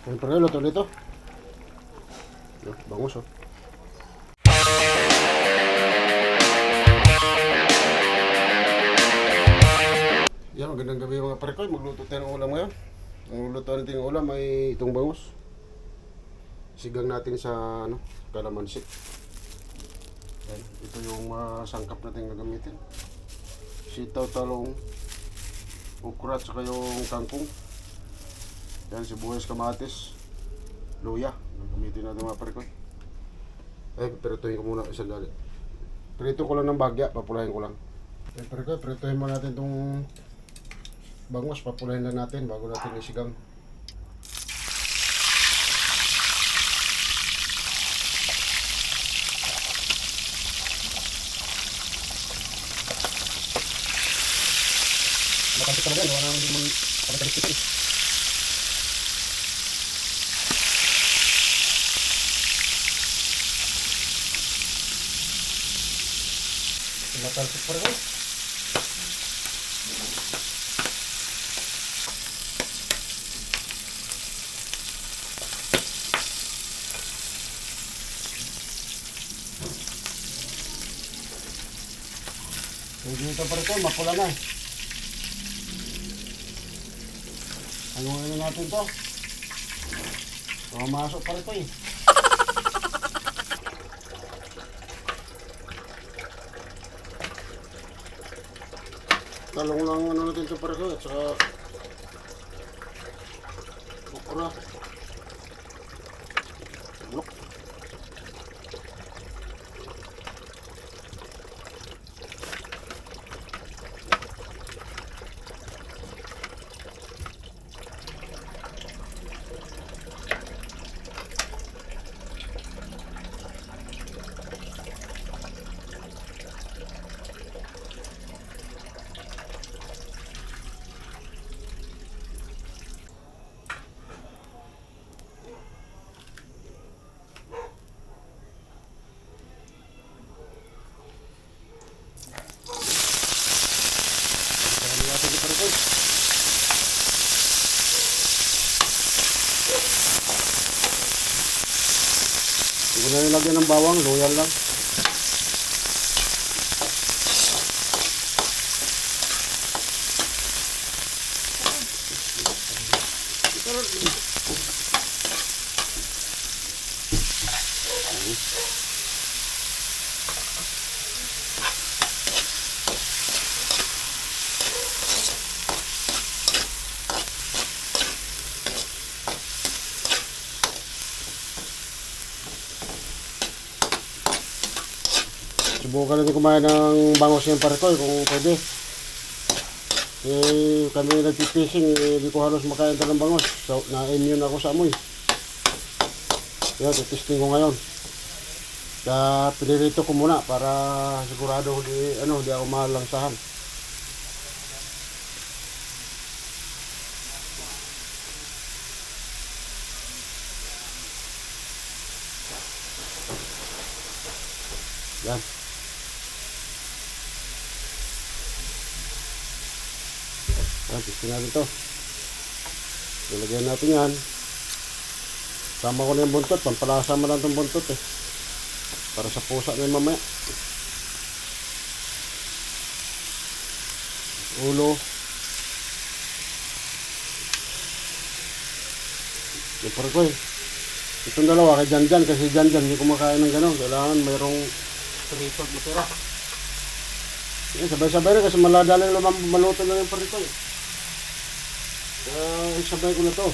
Siyempre, luto nito. Bangus, oh. Yan, magandang gabi mga parekoy. Magluto tayo ng ulam ngayon. Ang luto natin ng ulam ay itong bangus. Sigang natin sa kalamansi. Yan, ito yung sangkap natin gagamitin. Sitaw, talong, ukra, saka yung kangkong. Yan, sibuyas, kamatis, luya. Gagamitin natin mga parekoy. Prituhin ko muna isang dali. Prito ko lang ng bagya, papulahin ko lang. Parekoy, prituhin mo natin itong bangus, papulahin lang natin bago natin isigang. Makantik talaga, wala nang hindi mong pagkakalikitin. Makantik pa rin. Dito pa rin ito, mapula na. Hanguin na natin ito. Mamasok pa rin ito eh. Talong lang natin ito pa rin ito at saka okra. Look. Hindi ko na nilagyan ng bawang, loyal lang. Subukan natin kumain ng bangus yung parekoy kung pwede. Kami nagpipishing, hindi ko halos makain ng bangus. So, na-immune ako sa amoy. Yan, testing ko ngayon. Kaya pinirito ko muna para sigurado di ako mahalangsahan. Yan. Testing natin ito. Ilagyan natin yan. Sama ko na yung buntot. Pampalasa mo lang itong buntot eh. Para sa pusa na yung mamaya. Ulo. Yung parekoy. Itong dalawa kay Janjan kasi Janjan hindi kumakain ng gano'n. Kailangan mayroong tumitod matira. Sabay-sabay na kasi maladaling maluto na yung parekoy. Sabay ko na to.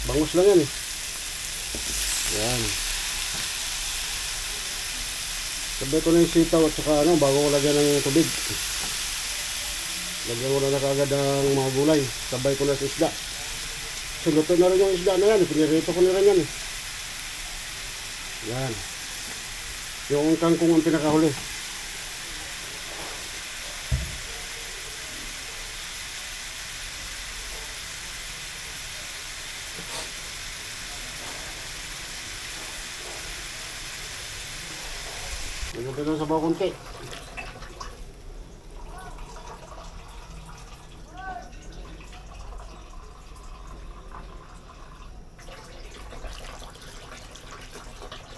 Bangus lang yan eh. Yan. Sabay ko na yung sitaw at saka bago ko lagyan ng tubig. Lagyan ko na kagad ng mga gulay. Sabay ko na sa isda. Luto na rin yung isda na yan. Pinirito ko na rin yan eh. Yan. Yung kangkong ang pinakahuli. Lagyan tayo ng sabaw konti.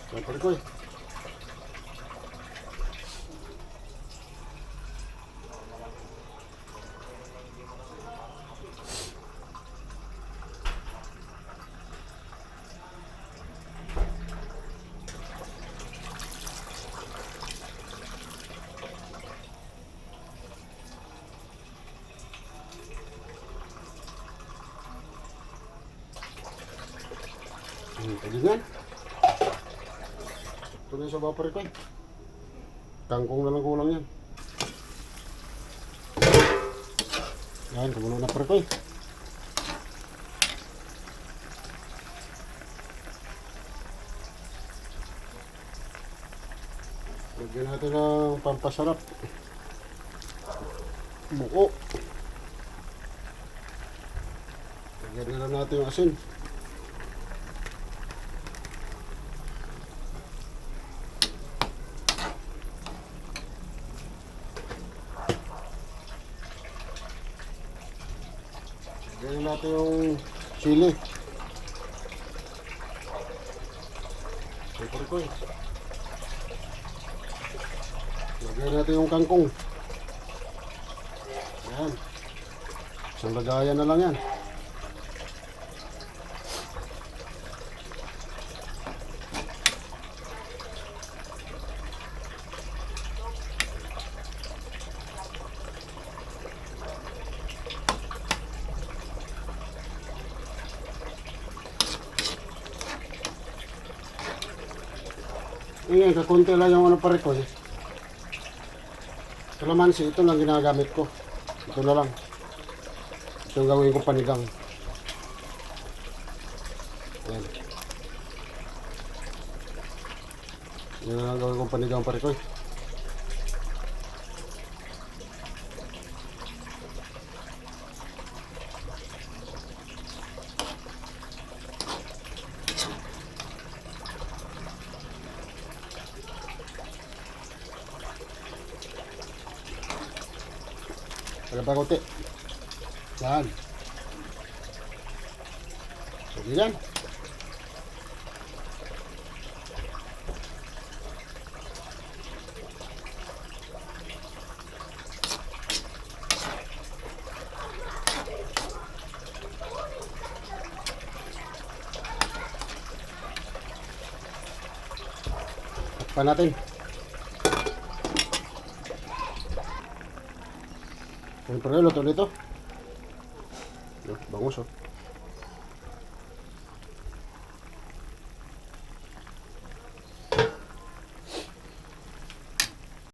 Siyempre ko eh. Pwede yan. Ito na yung sabaw pare ko eh. Kangkong na lang kulang yan. Yan, kumulo na pare ko eh. Lagyan natin ng pampasarap. Buko. Lagyan na lang natin yung asin. Lagyan natin yung chili. Super ko eh. Lagyan natin yung kangkong. Ayan. Isang lagayan na lang yan. Ngayon, kakunti lang yung ano pare ko eh. Kalamansi, ito lang ginagamit ko. Ito na lang. Ito yung gawin ko panigang. Ayan. Yan ang gawin ko panigang pare ko eh. Agad pa konti. Yan. Sige yan. Takpan natin. Siyempre, luto nito. Bangus oh.